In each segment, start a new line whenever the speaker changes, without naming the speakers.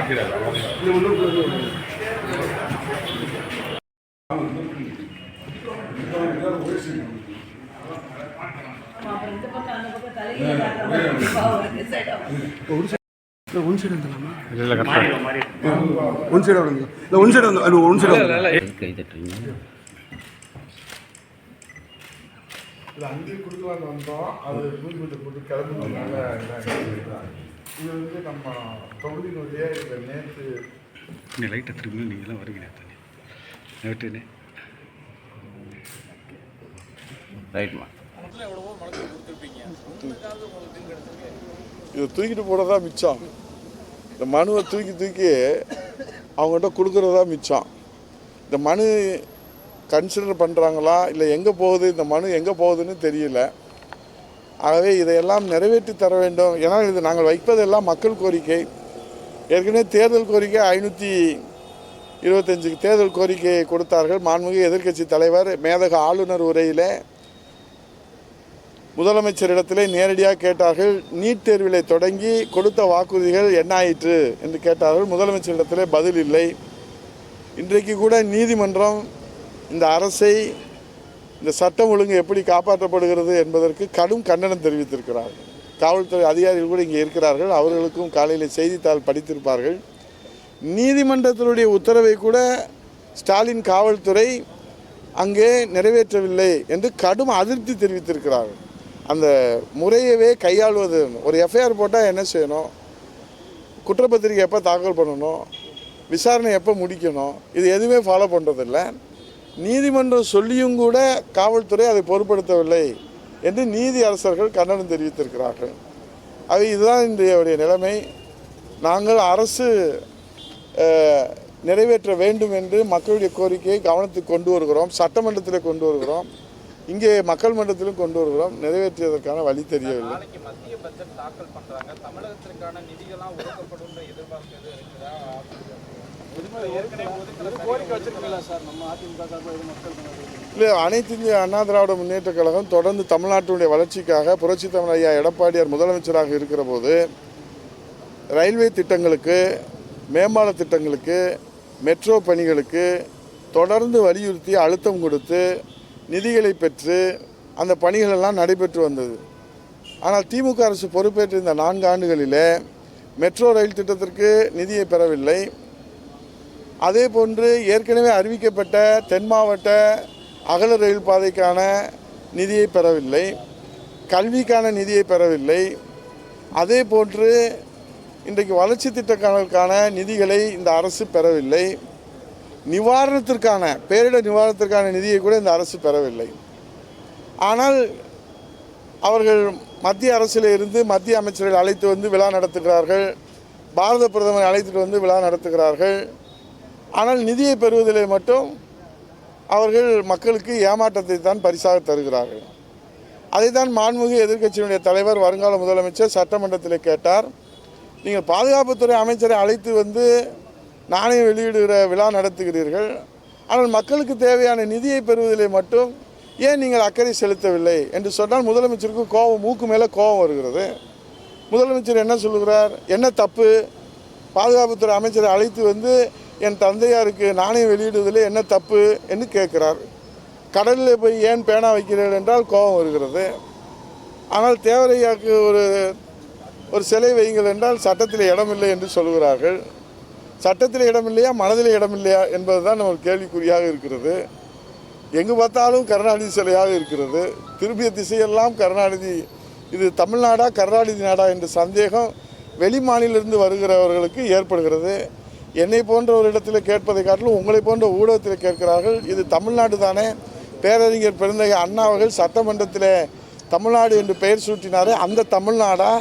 One side வந்துடலாமா? இல்லை one side வந்து இல்லை ஒன் சைடு வந்து ஒன் சைடு கை தட்டுறீங்க.
இல்லை அங்கேயே கொடுக்கலான்னு வந்தோம். அது பூஜை போட்டு கிளம்புனால இது வந்து நம்ம தொகுதியினுடைய இந்த நேற்று
லைட்டை திரும்பி நீங்களாம் வருவீங்க நேற்றுனே ரைட்மா.
இதை தூக்கிட்டு போகிறதா மிச்சம். இந்த மனுவை தூக்கி அவங்ககிட்ட கொடுக்குறதா மிச்சம். இந்த மனு கன்சிடர் பண்ணுறாங்களா இல்லை எங்கே போகுது, இந்த மனு எங்கே போகுதுன்னு தெரியல. ஆகவே இதையெல்லாம் நிறைவேற்றி தர வேண்டும். ஏன்னா இது நாங்கள் வைப்பதெல்லாம் மக்கள் கோரிக்கை. ஏற்கனவே தேர்தல் கோரிக்கை 525 தேர்தல் கோரிக்கை கொடுத்தார்கள். மாண்புமிகு எதிர்க்கட்சி தலைவர் மேதக ஆளுநர் உரையில் முதலமைச்சரிடத்திலே நேரடியாக கேட்டார்கள். நீட் தேர்விலை தொடங்கி கொடுத்த வாக்குறுதிகள் என்ன ஆயிற்று என்று கேட்டார்கள். முதலமைச்சரிடத்திலே பதில் இல்லை. இன்றைக்கு கூட நீதிமன்றம் இந்த அரசை, இந்த சட்டம் ஒழுங்கு எப்படி காப்பாற்றப்படுகிறது என்பதற்கு கடும் கண்டனம் தெரிவித்திருக்கிறார்கள். காவல்துறை அதிகாரிகள் கூட இங்கே இருக்கிறார்கள். அவர்களுக்கும் காலையில் செய்தித்தாள் படித்திருப்பார்கள். நீதிமன்றத்தினுடைய உத்தரவை கூட ஸ்டாலின் காவல்துறை அங்கே நிறைவேற்றவில்லை என்று கடும் அதிருப்தி தெரிவித்திருக்கிறார்கள். அந்த முறையவே கையாளுவது, ஒரு எஃப்ஐஆர் போட்டால் என்ன செய்யணும், குற்றப்பத்திரிக்கை எப்போ தாக்கல் பண்ணணும், விசாரணை எப்போ முடிக்கணும், இது எதுவுமே ஃபாலோ பண்ணுறதில்லை. நீதிமன்றம் சொல்லியும் கூட காவல்துறை அதை பொருட்படுத்தவில்லை என்று நீதி அரசர்கள் கண்டனம் தெரிவித்திருக்கிறார்கள். அது இதுதான் இன்றைய நிலைமை. நாங்கள் அரசு நிறைவேற்ற வேண்டும் என்று மக்களுடைய கோரிக்கையை கவனத்துக்கு கொண்டு வருகிறோம். சட்டமன்றத்தில் கொண்டு வருகிறோம், இங்கே மக்கள் மன்றத்திலும் கொண்டு வருகிறோம். நிறைவேற்றியதற்கான வழி தெரியவில்லை. இல்லை, அனைத்து இந்திய அண்ணா திராவிட முன்னேற்ற கழகம் தொடர்ந்து தமிழ்நாட்டினுடைய வளர்ச்சிக்காக புரட்சி தமிழ் ஐயா எடப்பாடியார் முதலமைச்சராக இருக்கிற போது ரயில்வே திட்டங்களுக்கு, மேம்பால திட்டங்களுக்கு, மெட்ரோ பணிகளுக்கு தொடர்ந்து வலியுறுத்தி அழுத்தம் கொடுத்து நிதிகளை பெற்று அந்த பணிகளெல்லாம் நடைபெற்று வந்தது. ஆனால் திமுக அரசு பொறுப்பேற்ற இந்த 4 ஆண்டுகளில் மெட்ரோ ரயில் திட்டத்திற்கு நிதியை பெறவில்லை. அதே போன்று ஏற்கனவே அறிவிக்கப்பட்ட தென் மாவட்ட அகல ரயில் பாதைக்கான நிதியை பெறவில்லை, கல்விக்கான நிதியை பெறவில்லை. அதே போன்று இன்றைக்கு வளர்ச்சி திட்டங்களுக்கான நிதிகளை இந்த அரசு பெறவில்லை. நிவாரணத்திற்கான, பேரிடர் நிவாரணத்திற்கான நிதியை கூட இந்த அரசு பெறவில்லை. ஆனால் அவர்கள் மத்திய அரசில் இருந்து மத்திய அமைச்சர்கள் அழைத்து வந்து விழா நடத்துகிறார்கள், பாரத பிரதமரை அழைத்துட்டு வந்து விழா நடத்துகிறார்கள். ஆனால் நிதியை பெறுவதிலே மட்டும் அவர்கள் மக்களுக்கு ஏமாற்றத்தை தான் பரிசாக தருகிறார்கள். அதைத்தான் மாண்புமிகு எதிர்க்கட்சியினுடைய தலைவர் வருங்கால முதலமைச்சர் சட்டமன்றத்தில் கேட்டார். நீங்கள் பாதுகாப்புத்துறை அமைச்சரை அழைத்து வந்து நாணயம் வெளியிடுகிற விழா நடத்துகிறீர்கள், ஆனால் மக்களுக்கு தேவையான நிதியை பெறுவதிலே மட்டும் ஏன் நீங்கள் அக்கறை செலுத்தவில்லை என்று சொன்னால் முதலமைச்சருக்கு கோபம், மூக்கு மேலே கோபம் வருகிறது. முதலமைச்சர் என்ன சொல்லுகிறார், என்ன தப்பு, பாதுகாப்புத்துறை அமைச்சரை அழைத்து வந்து என் தந்தையாருக்கு நாணயம் வெளியிடுவதில் என்ன தப்பு என்று கேட்கிறார். கடலில் போய் ஏன் பேனா வைக்கிறீர்கள் என்றால் கோபம் வருகிறது. ஆனால் தேவரையாக்கு ஒரு சிலை வையுங்கள் என்றால் சட்டத்தில் இடமில்லை என்று சொல்கிறார்கள். சட்டத்தில் இடமில்லையா, மனதில் இடமில்லையா என்பது தான் நம்ம கேள்விக்குறியாக இருக்கிறது. எங்கு பார்த்தாலும் கருணாநிதி சிலையாக இருக்கிறது. திரும்பிய திசையெல்லாம் கருணாநிதி. இது தமிழ்நாடா கருணாநிதி நாடா என்ற சந்தேகம் வெளி மாநிலிருந்து வருகிறவர்களுக்கு ஏற்படுகிறது. என்னை போன்ற ஒரு இடத்தில் கேட்பதை காட்டிலும் உங்களை போன்ற ஊடகத்தில் கேட்கிறார்கள். இது தமிழ்நாடு தானே, பேரறிஞர் பெருந்தகை அண்ணா அவர்கள் சட்டமன்றத்தில் தமிழ்நாடு என்று பெயர் சூட்டினாரே, அந்த தமிழ்நாடா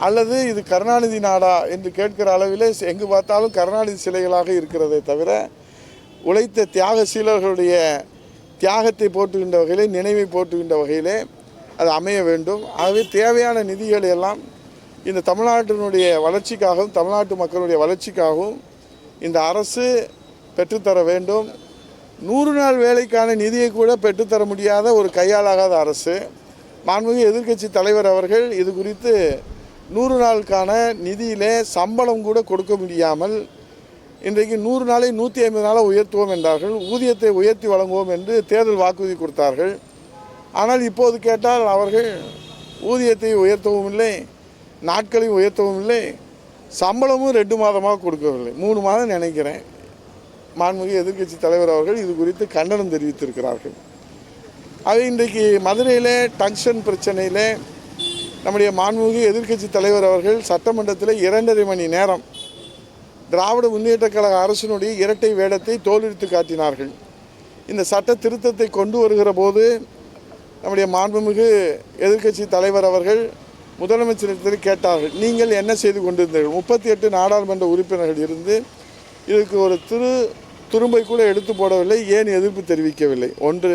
அல்லது இது கருணாநிதி நாடா என்று கேட்கிற அளவிலே எங்கு பார்த்தாலும் கருணாநிதி சிலைகளாக இருக்கிறதே தவிர உழைத்த தியாகசீலர்களுடைய தியாகத்தை போற்றுகின்ற வகையிலே, நினைவை போற்றுகின்ற வகையிலே அது அமைய வேண்டும். ஆகவே தேவையான நிதிகளை எல்லாம் இந்த தமிழ்நாட்டினுடைய வளர்ச்சிக்காகவும் தமிழ்நாட்டு மக்களுடைய வளர்ச்சிக்காகவும் இந்த அரசு பெற்றுத்தர வேண்டும். 100 நாள் வேலைக்கான நிதியை கூட பெற்றுத்தர முடியாத ஒரு கையாளாகாத அரசு. மாண்புமிகு எதிர்க்கட்சி தலைவர் அவர்கள் இது குறித்து 100 நாளுக்கான நிதியிலே சம்பளம் கூட கொடுக்க முடியாமல் இன்றைக்கு 100 நாளை 150 நாளாக உயர்த்துவோம் என்றார்கள். ஊதியத்தை உயர்த்தி வழங்குவோம் என்று தேர்தல் வாக்குறுதி கொடுத்தார்கள். ஆனால் இப்போது கேட்டால் அவர்கள் ஊதியத்தை உயர்த்தவும் இல்லை, நாட்களையும் உயர்த்தவும் இல்லை, சம்பளமும் 2 மாதமாக கொடுக்கவில்லை. 3 மாதம் நினைக்கிறேன். மாண்புமிகு எதிர்க்கட்சி தலைவர் அவர்கள் இது குறித்து கண்டனம் தெரிவித்திருக்கிறார்கள். அது இன்றைக்கு மதுரையில் டங்ஷன் பிரச்சனையில் நம்முடைய மாண்புமிகு எதிர்க்கட்சி தலைவர் அவர்கள் சட்டமன்றத்தில் 2.5 மணி நேரம் திராவிட முன்னேற்றக் கழக அரசினுடைய இரட்டை வேடத்தை தோலுரித்து காட்டினார்கள். இந்த சட்ட திருத்தத்தை கொண்டு வருகிற போது நம்முடைய மாண்புமிகு எதிர்க்கட்சி தலைவர் அவர்கள் முதலமைச்சரிடத்தில் கேட்டார்கள், நீங்கள் என்ன செய்து கொண்டிருந்தீர்கள்? 38 நாடாளுமன்ற உறுப்பினர்கள் இருந்து இதுக்கு ஒரு துரும்பை கூட எடுத்து போடவில்லை, ஏன் எதிர்ப்பு தெரிவிக்கவில்லை? 1.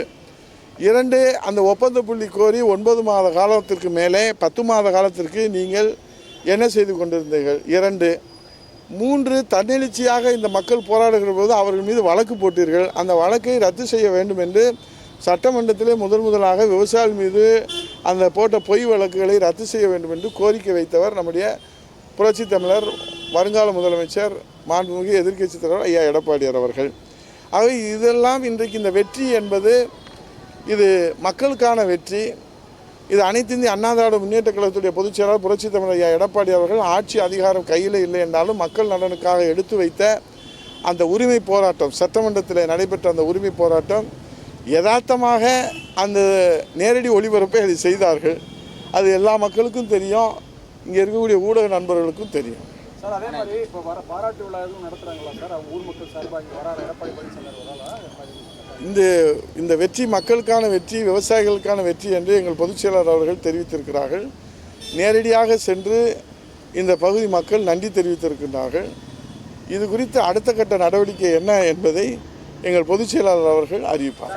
2, அந்த ஒப்பந்த புள்ளி கோரி 9 மாத காலத்திற்கு மேலே 10 மாத காலத்திற்கு நீங்கள் என்ன செய்து கொண்டிருந்தீர்கள்? 2. 3, தன்னெழுச்சியாக இந்த மக்கள் போராடுகிற போது அவர்கள் மீது வழக்கு போட்டீர்கள். அந்த வழக்கை ரத்து செய்ய வேண்டும் என்று சட்டமன்றத்திலே முதலாக விவசாயிகள் மீது அந்த போட்ட பொய் வழக்குகளை ரத்து செய்ய வேண்டும் என்று கோரிக்கை வைத்தவர் நம்முடைய புரட்சி தமிழர் வருங்கால முதலமைச்சர் மாண்புமிகு எதிர்க்கட்சி தலைவர் ஐயா எடப்பாடியார் அவர்கள். ஆக இதெல்லாம் இன்றைக்கு இந்த வெற்றி என்பது இது மக்களுக்கான வெற்றி. இது அனைத்து இந்திய அண்ணா திராவிட முன்னேற்ற கழகத்துடைய பொதுச் செயலாளர் புரட்சி தமிழர் ஐயா எடப்பாடி அவர்கள் ஆட்சி அதிகாரம் கையில் இல்லை என்றாலும் மக்கள் நலனுக்காக எடுத்து வைத்த அந்த உரிமை போராட்டம், சட்டமன்றத்தில் நடைபெற்ற அந்த உரிமை போராட்டம் யதார்த்தமாக அந்த நேரடி ஒளிபரப்பை அதை செய்தார்கள். அது எல்லா மக்களுக்கும் தெரியும், இங்கே இருக்கக்கூடிய ஊடக நண்பர்களுக்கும் தெரியும்.
சார், அதே மாதிரி இப்போ பாராட்டு விழா எதுவும் நடத்துகிறாங்களா சார்? அவங்க ஊர் மக்கள் சார்பாக வராரு எடப்பாடி பழனிசாமி.
இந்த வெற்றி மக்களுக்கான வெற்றி, விவசாயிகளுக்கான வெற்றி என்று எங்கள் பொதுச் செயலாளர் அவர்கள் தெரிவித்திருக்கிறார்கள். நேரடியாக சென்று இந்த பகுதி மக்கள் நன்றி தெரிவித்திருக்கின்றார்கள். இது குறித்து அடுத்த கட்ட நடவடிக்கை என்ன என்பதை எங்கள் பொதுச் செயலாளர் அவர்கள் அறிவிப்பார்.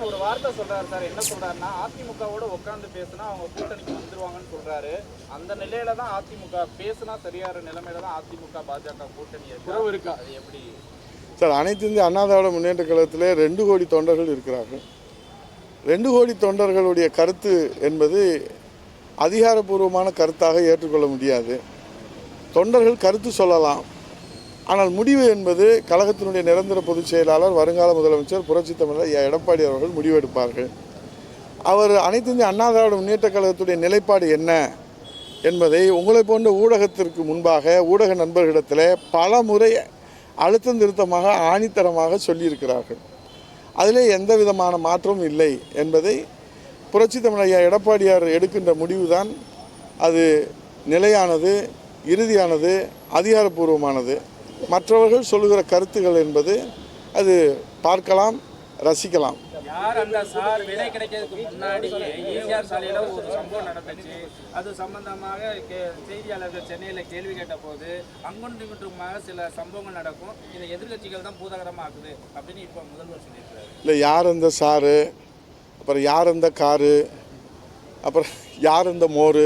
ஒரு வார்த்தை சொல்றாரு சார், என்ன சொல்றாருன்னா அதிமுகவோட உட்கார்ந்து பேசினா அவங்க கூட்டணிக்கு வந்துருவாங்கன்னு சொல்றாரு. அந்த நிலையில தான் அதிமுக பேசினா சரியான நிலைமையில தான் அதிமுக பாஜக கூட்டணி இருக்கா? அது எப்படி
சார்? அனைத்து இந்திய அண்ணா திராவிட முன்னேற்ற கழகத்திலே 2 கோடி தொண்டர்கள் இருக்கிறார்கள். 2 கோடி தொண்டர்களுடைய கருத்து என்பது அதிகாரப்பூர்வமான கருத்தாக ஏற்றுக்கொள்ள முடியாது. தொண்டர்கள் கருத்து சொல்லலாம், ஆனால் முடிவு என்பது கழகத்தினுடைய நிரந்தர பொதுச் செயலாளர் வருங்கால முதலமைச்சர் புரட்சி தமிழர் ஐயா எடப்பாடி அவர்கள் முடிவெடுப்பார்கள். அவர் அனைத்து இந்திய அண்ணா திராவிட முன்னேற்ற கழகத்துடைய நிலைப்பாடு என்ன என்பதை உங்களை போன்ற ஊடகத்திற்கு முன்பாக ஊடக நண்பர்களிடத்தில் பல முறை அழுத்தம் திருத்தமாக ஆணித்தரமாக சொல்லியிருக்கிறார்கள். அதிலே எந்த விதமான மாற்றமும் இல்லை என்பதை புரட்சி தமிழர் ஐயா எடப்பாடியார் எடுக்கின்ற முடிவுதான் அது நிலையானது, இறுதியானது, அதிகாரப்பூர்வமானது. மற்றவர்கள் சொல்லுகிற கருத்துக்கள் என்பது அது பார்க்கலாம், ரசிக்கலாம்.
யார் அந்த சார் விலை கிடைக்கிறதுக்கு முன்னாடி ஈசிஆர் சாலையில் ஒரு சம்பவம் நடந்துச்சு. அது சம்பந்தமாக செய்தியாளர்கள் சென்னையில் கேள்வி கேட்ட போது அங்குமாக சில சம்பவங்கள் நடக்கும், இதை எதிர்கட்சிகள் தான் பூதகரமாக ஆகுது அப்படின்னு இப்போ முதல்வர் சொல்லியிருக்காரு.
இல்லை, யார் அந்த சாரு, அப்புறம் யார் அந்த காரு, அப்புறம் யார் அந்த மோர்,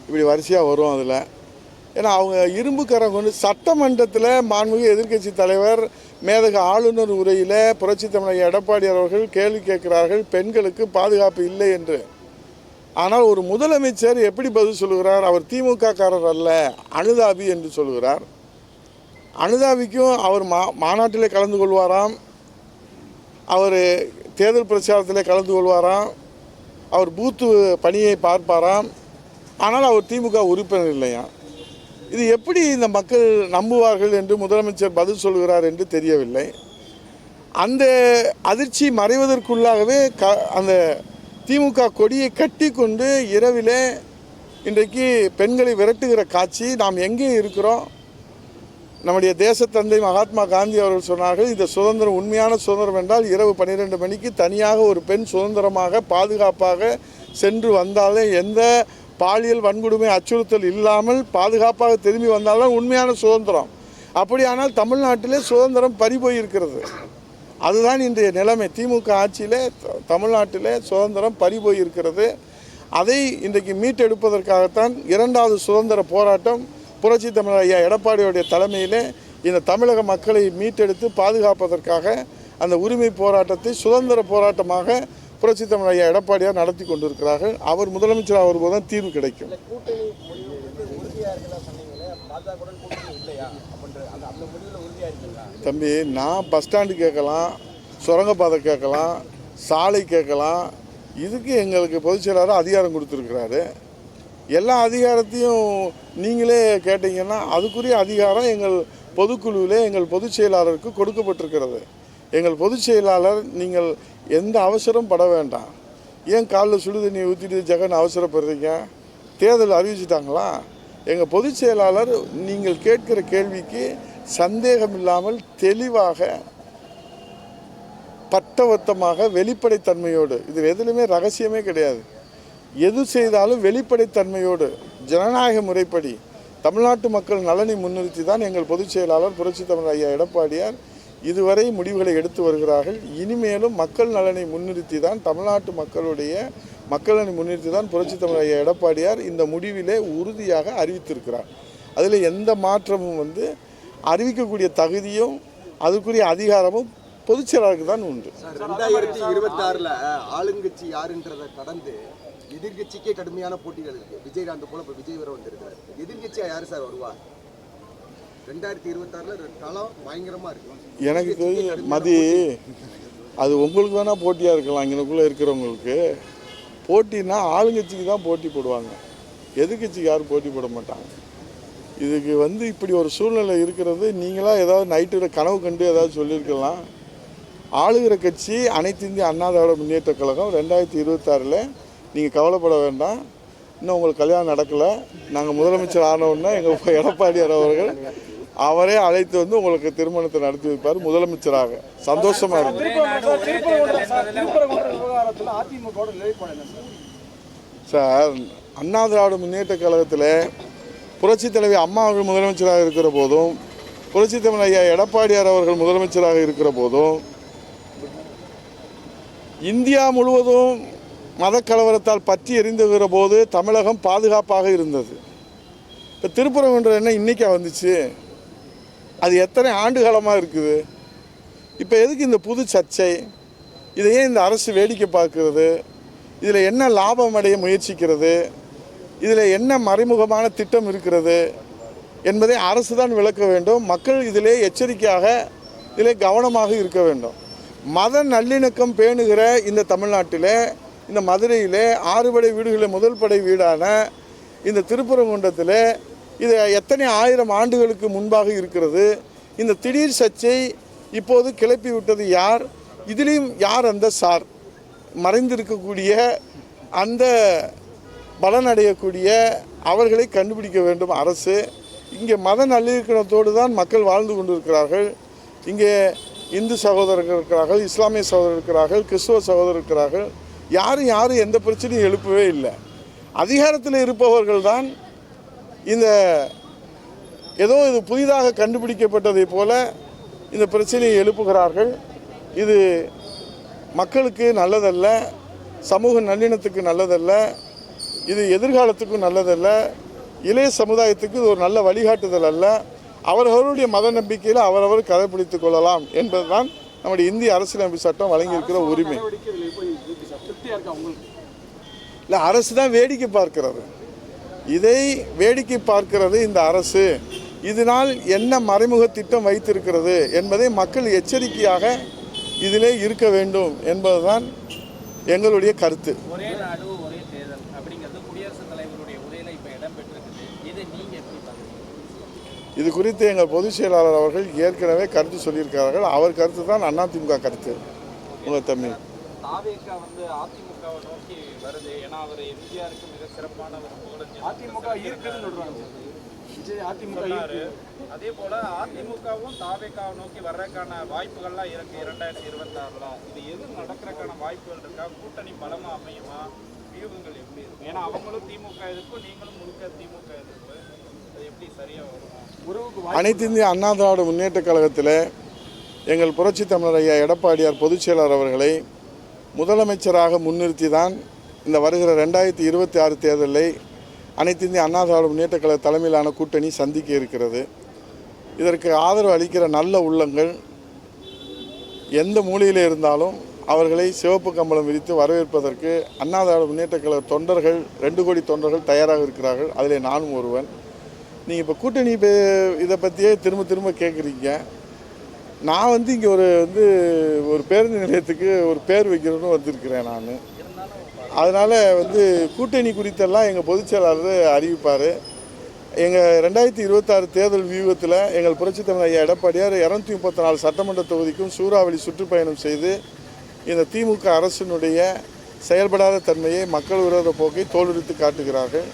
இப்படி வரிசையாக வரும். அதில் ஏன்னா அவங்க இரும்பு கரம் கொண்டு சட்டமன்றத்தில் மாண்புமிகு எதிர்க்கட்சி தலைவர் மேதக ஆளுநர் உரையில் புரட்சி தமிழர் எடப்பாடி அவர்கள் கேள்வி கேட்கிறார்கள், பெண்களுக்கு பாதுகாப்பு இல்லை என்று. ஆனால் ஒரு முதலமைச்சர் எப்படி பதில் சொல்லுகிறார்? அவர் திமுக காரர் அல்ல, அனுதாபி என்று சொல்கிறார். அனுதாபிக்கும் அவர் மாநாட்டிலே கலந்து கொள்வாராம், அவர் தேர்தல் பிரச்சாரத்திலே கலந்து கொள்வாராம், அவர் பூத்து பணியை பார்ப்பாராம், ஆனால் அவர் திமுக உறுப்பினர் இல்லையா? இது எப்படி இந்த மக்கள் நம்புவார்கள் என்று முதலமைச்சர் பதில் சொல்கிறார் என்று தெரியவில்லை. அந்த அதிர்ச்சி மறைவதற்குள்ளாகவே அந்த திமுக கொடியை கட்டி கொண்டு இரவிலே இன்றைக்கு பெண்களை விரட்டுகிற காட்சி. நாம் எங்கே இருக்கிறோம்? நம்முடைய தேசத்தந்தை மகாத்மா காந்தி அவர்கள் சொன்னார்கள், இந்த சுதந்திரம் உண்மையான சுதந்திரம் என்றால் இரவு 12 மணிக்கு தனியாக ஒரு பெண் சுதந்திரமாக பாதுகாப்பாக சென்று வந்தாலே, எந்த பாலியல் வன்கொடுமை அச்சுறுத்தல் இல்லாமல் பாதுகாப்பாக திரும்பி வந்தால்தான் உண்மையான சுதந்திரம். அப்படியானால் தமிழ்நாட்டிலே சுதந்திரம் பறிபோயிருக்கிறது. அதுதான் இன்றைய நிலைமை. திமுக ஆட்சியிலே தமிழ்நாட்டிலே சுதந்திரம் பறிபோயிருக்கிறது. அதை இன்றைக்கு மீட்டெடுப்பதற்காகத்தான் 2வது சுதந்திர போராட்டம் புரட்சி தமிழர் ஐயா எடப்பாடியுடைய தலைமையிலே இந்த தமிழக மக்களை மீட்டெடுத்து பாதுகாப்பதற்காக அந்த உரிமை போராட்டத்தை சுதந்திர போராட்டமாக புரட்சி தமிழர் ஐயா எடப்பாடியார் நடத்தி கொண்டிருக்கிறார்கள். அவர் முதலமைச்சர் ஆகும்போது தான் தீர்வு கிடைக்கும். தம்பி, நான் பஸ் ஸ்டாண்டு கேட்கலாம், சுரங்கப்பாதை கேட்கலாம், சாலை கேட்கலாம். இதுக்கு எங்களுக்கு பொதுச் செயலாளர் அதிகாரம் கொடுத்துருக்குறாரு. எல்லா அதிகாரத்தையும் நீங்களே கேட்டீங்கன்னா அதுக்குரிய அதிகாரம் எங்கள் பொதுக்குழுவிலே எங்கள் பொதுச் செயலாளருக்கு கொடுக்கப்பட்டிருக்கிறது. எங்கள் பொதுச் செயலாளர் நீங்கள் எந்த அவசரம் பட வேண்டாம். ஏன் காலில் சுடு தண்ணி ஊற்றிட்டு ஜெகன் அவசரப்படுறீங்க? தேர்தல் அறிவிச்சிட்டாங்களா? எங்கள் பொதுச் செயலாளர் நீங்கள் கேட்கிற கேள்விக்கு சந்தேகம் இல்லாமல் தெளிவாக பட்டவர்த்தமாக வெளிப்படைத்தன்மையோடு, இதில் எதுலையுமே ரகசியமே கிடையாது, எது செய்தாலும் வெளிப்படைத்தன்மையோடு ஜனநாயக முறைப்படி தமிழ்நாட்டு மக்கள் நலனை முன்னிறுத்தி தான் எங்கள் பொதுச் செயலாளர் புரட்சித் தமிழர் ஐயா எடப்பாடியார் இதுவரை முடிவுகளை எடுத்து வருகிறார்கள். இனிமேலும் மக்கள் நலனை முன்னிறுத்தி தான் தமிழ்நாட்டு மக்கள் நலனை முன்னிறுத்தி தான் புரட்சித் தமிழர் ஐயா எடப்பாடியார் இந்த முடிவிலே உறுதியாக அறிவித்திருக்கிறார். அதில் எந்த மாற்றமும் அறிவிக்கக்கூடிய தகுதியும் அதுக்குரிய அதிகாரமும் பொதுச் செயலாளருக்கு தான் உண்டு.
2026 ஆளுங்கட்சி யாருன்றதை கடந்து எதிர்கட்சிக்கே கடுமையான போட்டிகள் இருக்கு. விஜயகாந்த் போல இப்போ விஜய் வர வந்திருக்காரு. எதிர்கட்சியா யாரு சார் வருவார்? 2026 களம் பயங்கரமா இருக்கு.
எனக்கு தெரியும் மதி, அது உங்களுக்கு வேணா போட்டியாக இருக்கலாம். இங்கனுக்குள்ளே இருக்கிறவங்களுக்கு போட்டின்னா ஆளுங்கட்சிக்கு தான் போட்டி போடுவாங்க, எதிர்கட்சிக்கு யாரும் போட்டி போட மாட்டாங்க. இதுக்கு இப்படி ஒரு சூழ்நிலை இருக்கிறது. நீங்களாக ஏதாவது நைட்டு கனவு கண்டு ஏதாவது சொல்லியிருக்கலாம். ஆளுகிற கட்சி அனைத்து இந்திய அண்ணா திராவிட முன்னேற்ற கழகம் 2026 நீங்கள் கவலைப்பட வேண்டாம். இன்னும் உங்களுக்கு கல்யாணம் நடக்கலை. நாங்கள் முதலமைச்சர் ஆனவுடனே எங்கள் எடப்பாடியார் அவர்கள் அவரே அழைத்து உங்களுக்கு திருமணத்தை நடத்தி வைப்பார் முதலமைச்சராக. சந்தோஷமாக இருக்கும் சார். அண்ணா திராவிட முன்னேற்ற கழகத்தில் புரட்சித் தலைவி அம்மா அவர்கள் முதலமைச்சராக இருக்கிற போதும், புரட்சித் தமிழர் ஐயா எடப்பாடியார் அவர்கள் முதலமைச்சராக இருக்கிற போதும், இந்தியா முழுவதும் மதக்கலவரத்தால் பற்றி எரிந்துகிற போது தமிழகம் பாதுகாப்பாக இருந்தது. இப்போ திருப்பரங்குன்றம் என்ன இன்றைக்கா வந்துச்சு? அது எத்தனை ஆண்டு காலமாக இருக்குது? இப்போ எதுக்கு இந்த புது சர்ச்சை? இதை ஏன் இந்த அரசு வேடிக்கை பார்க்கிறது? இதில் என்ன லாபம் அடைய முயற்சிக்கிறது? இதில் என்ன மறைமுகமான திட்டம் இருக்கிறது என்பதை அரசு தான் விளக்க வேண்டும். மக்கள் இதிலே எச்சரிக்கையாக, இதிலே கவனமாக இருக்க வேண்டும். மத நல்லிணக்கம் பேணுகிற இந்த தமிழ்நாட்டில், இந்த மதுரையில் 6 படை வீடுகளில் முதல் படை வீடான இந்த திருப்பரங்குன்றத்தில் இது எத்தனை ஆயிரம் ஆண்டுகளுக்கு முன்பாக இருக்கிறது. இந்த திடீர் சர்ச்சை இப்போது கிளப்பி விட்டது யார்? இதிலையும் யார் அந்த சார்? மறைந்திருக்கக்கூடிய அந்த பலனடையக்கூடிய அவர்களை கண்டுபிடிக்க வேண்டும் அரசு. இங்கே மத நல்லிணக்கத்தோடு தான் மக்கள் வாழ்ந்து கொண்டிருக்கிறார்கள். இங்கே இந்து சகோதரர்கள் இருக்கிறார்கள், இஸ்லாமிய சகோதரர் இருக்கிறார்கள், கிறிஸ்துவ சகோதரர் இருக்கிறார்கள். யாரும் எந்த பிரச்சனையும் எழுப்பவே இல்லை. அதிகாரத்தில் இருப்பவர்கள் தான் இந்த ஏதோ இது புதிதாக கண்டுபிடிக்கப்பட்டதை போல இந்த பிரச்சனையை எழுப்புகிறார்கள். இது மக்களுக்கு நல்லதல்ல, சமூக நல்லிணத்துக்கு நல்லதல்ல, இது எதிர்காலத்துக்கும் நல்லதல்ல, இளைய சமுதாயத்துக்கு இது ஒரு நல்ல வழிகாட்டுதல் அல்ல. அவர்களுடைய மத நம்பிக்கையில் அவரவர் கடைபிடித்துக் கொள்ளலாம் என்பதுதான் நம்முடைய இந்திய அரசியலமைப்பு சட்டம் வழங்கியிருக்கிற உரிமை. இல்லை, அரசு தான் வேடிக்கை பார்க்கிறது. இதை வேடிக்கை பார்க்கிறது இந்த அரசு. இதனால் என்ன மறைமுக திட்டம் வைத்திருக்கிறது என்பதை மக்கள் எச்சரிக்கையாக இதிலே இருக்க வேண்டும் என்பதுதான் எங்களுடைய கருத்து.
ஒரே நாடு ஒரே தேர்தல் அப்படிங்கிறது குடியரசுத் தலைவருடைய உரையில இப்ப இடம்பெற்றிருக்குது. இதை நீங்க எப்படி பார்க்குறீங்க?
இது குறித்து எங்கள் பொதுச் செயலாளர் அவர்கள் ஏற்கனவே கருத்து சொல்லியிருக்கிறார்கள். அவர் கருத்து தான் அதிமுக கருத்து. உங்கள் தம்பி
தாவேகா அதிமுகவை நோக்கி வருது. ஏன்னா அவர் எம்ஜிஆருக்கு மிக சிறப்பான ஒரு புகழஞ்சலி அதிமுக இருக்குன்னு சொல்றாங்க. அதே போல அதிமுகவும் தாவேகாவை நோக்கி வர்றதுக்கான வாய்ப்புகள்லாம் இருக்கு 2026. இது எது நடக்கிறதுக்கான வாய்ப்புகள் இருக்கா? கூட்டணி பலமா அமையுமா? வியூகங்கள் எப்படி இருக்கும்? ஏன்னா அவங்களும் திமுக எதிர்ப்பு, நீங்களும் முழுக்க திமுக எதிர்ப்பு. அது எப்படி சரியா வரும்?
அனைத்து இந்திய அண்ணா திராவிட முன்னேற்ற கழகத்தில் எங்கள் புரட்சி தமிழர் ஐயா எடப்பாடியார் பொதுச் செயலாளர் அவர்களை முதலமைச்சராக முன்னிறுத்தி தான் இந்த வருகிற 2026 தேர்தலை அனைத்து இந்திய அண்ணா திராவிட முன்னேற்ற கழக தலைமையிலான கூட்டணி சந்திக்க இருக்கிறது. இதற்கு ஆதரவு அளிக்கிற நல்ல உள்ளங்கள் எந்த மூலையில் இருந்தாலும் அவர்களை சிவப்பு கம்பளம் விரித்து வரவேற்பதற்கு அண்ணா திராவிட முன்னேற்ற கழக தொண்டர்கள் 2 கோடி தொண்டர்கள் தயாராக இருக்கிறார்கள். அதில் நானும் ஒருவன். நீங்கள் இப்போ கூட்டணி இதை பற்றியே திரும்ப திரும்ப கேட்குறீங்க. நான் இங்கே ஒரு பேருந்து நிலையத்துக்கு ஒரு பேர் வைக்கணும்னு வந்திருக்கிறேன் நான். அதனால் கூட்டணி குறித்தெல்லாம் எங்கள் பொதுச் செயலாளர் அறிவிப்பார். எங்கள் 2026 தேர்தல் வியூகத்தில் எங்கள் புரட்சித் தலைவர் ஐயா எடப்பாடியார் 234 சட்டமன்ற தொகுதிக்கும் சூறாவளி சுற்றுப்பயணம் செய்து இந்த திமுக அரசினுடைய செயல்படாத தன்மையை, மக்கள் விரோத போக்கை தோலுரித்து காட்டுகிறார்கள்.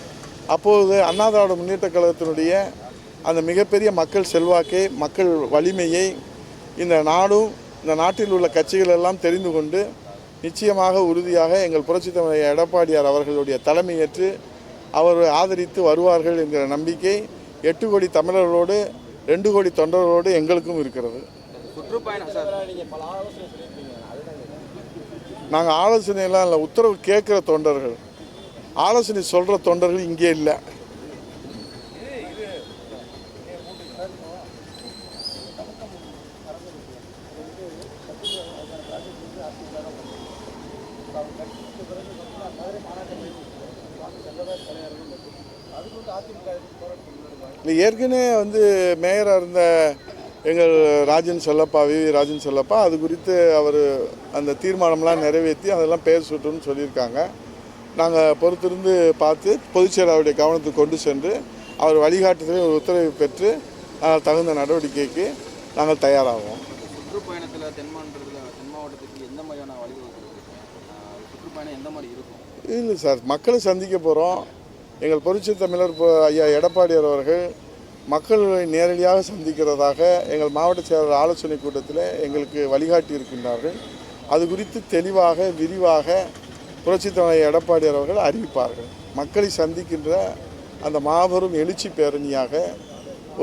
அப்போது அண்ணா திராவிட முன்னேற்றக் கழகத்தினுடைய அந்த மிகப்பெரிய மக்கள் செல்வாக்கை, மக்கள் வலிமையை இந்த நாடும் இந்த நாட்டில் உள்ள கட்சிகள் எல்லாம் தெரிந்து கொண்டு நிச்சயமாக உறுதியாக எங்கள் புரட்சித் தலைவர் எடப்பாடியார் அவர்களுடைய தலைமையேற்று அவர் ஆதரித்து வருவார்கள் என்கிற நம்பிக்கை 8 கோடி தமிழர்களோடு 2 கோடி தொண்டர்களோடு எங்களுக்கும் இருக்கிறது. நாங்கள் ஆலோசனையெல்லாம் இல்லை, உத்தரவு கேட்குற தொண்டர்கள், ஆலோசனை சொல்கிற தொண்டர்கள் இங்கே இல்லை. இல்லை, ஏற்கனவே மேயராக இருந்த எங்கள் ராஜன் செல்லப்பா, ராஜன் செல்லப்பா, அது குறித்து அவர் அந்த தீர்மானம்லாம் நிறைவேற்றி அதெல்லாம் பெயர் சூட்டணும்னு சொல்லியிருக்காங்க. நாங்கள் பொறுத்திருந்து பார்த்து பொதுச் செயலாளருடைய கவனத்துக்கு கொண்டு சென்று அவர் வழிகாட்டுதலை ஒரு உத்தரவை பெற்று தகுந்த நடவடிக்கைக்கு நாங்கள் தயாராகும்.
சுற்றுப்பயணத்தில் தென் மாவட்டத்துக்கு எந்த மாதிரியான வழிவகை சுற்றுப்பயணம் எந்த மாதிரி இருக்கும்?
இல்லை சார், மக்களை சந்திக்க போகிறோம். எங்கள் புரட்சித் தமிழர் ஐயா எடப்பாடியார் அவர்கள் மக்களை நேரடியாக சந்திக்கிறதாக எங்கள் மாவட்ட செயலாளர் ஆலோசனை கூட்டத்தில் எங்களுக்கு வழிகாட்டி இருக்கின்றார்கள். அது குறித்து தெளிவாக விரிவாக புரட்சித் தலைவர் எடப்பாடியார் அவர்கள் அறிவிப்பார்கள். மக்களை சந்திக்கின்ற அந்த மாபெரும் எழுச்சி பேரணியாக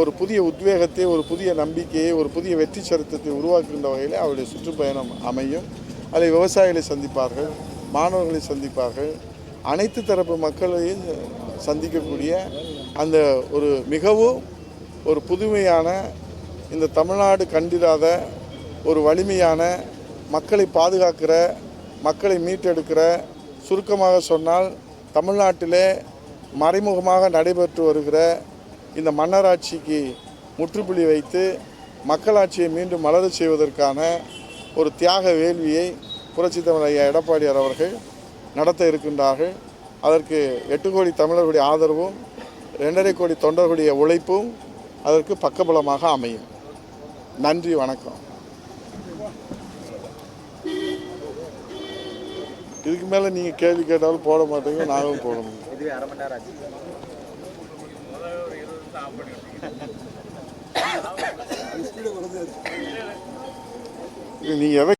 ஒரு புதிய உத்வேகத்தை, ஒரு புதிய நம்பிக்கையை, ஒரு புதிய வெற்றி சரித்திரத்தை உருவாக்குகின்ற வகையில் அவருடைய சுற்றுப்பயணம் அமையும். அதை விவசாயிகளை சந்திப்பார்கள், மாணவர்களை சந்திப்பார்கள், அனைத்து தரப்பு மக்களையும் சந்திக்கக்கூடிய அந்த மிகவும் ஒரு புதுமையான, இந்த தமிழ்நாடு கண்டிராத ஒரு வலிமையான, மக்களை பாதுகாக்கிற, மக்களை மீட்டெடுக்கிற, சுருக்கமாக சொன்னால் தமிழ்நாட்டிலே மறைமுகமாக நடைபெற்று வருகிற இந்த மன்னராட்சிக்கு முற்றுப்புள்ளி வைத்து மக்களாட்சியை மீண்டும் மலரச் செய்வதற்கான ஒரு தியாக வேள்வியை புரட்சித் தலைவர் ஐயா எடப்பாடியார் அவர்கள் நடத்த இருக்கின்றார்கள். அதற்கு 8 கோடி தமிழர்களுடைய ஆதரவும் 2.5 கோடி தொண்டர்களுடைய உழைப்பும் அதற்கு பக்கபலமாக அமையும். நன்றி, வணக்கம். இதுக்கு மேலே நீங்கள் கேள்வி கேட்டாலும் போட மாட்டீங்க, நாங்களும் போட முடியும்.
இதுவே அரை மணி நேரம் ஆச்சு.
நீங்கள் எதை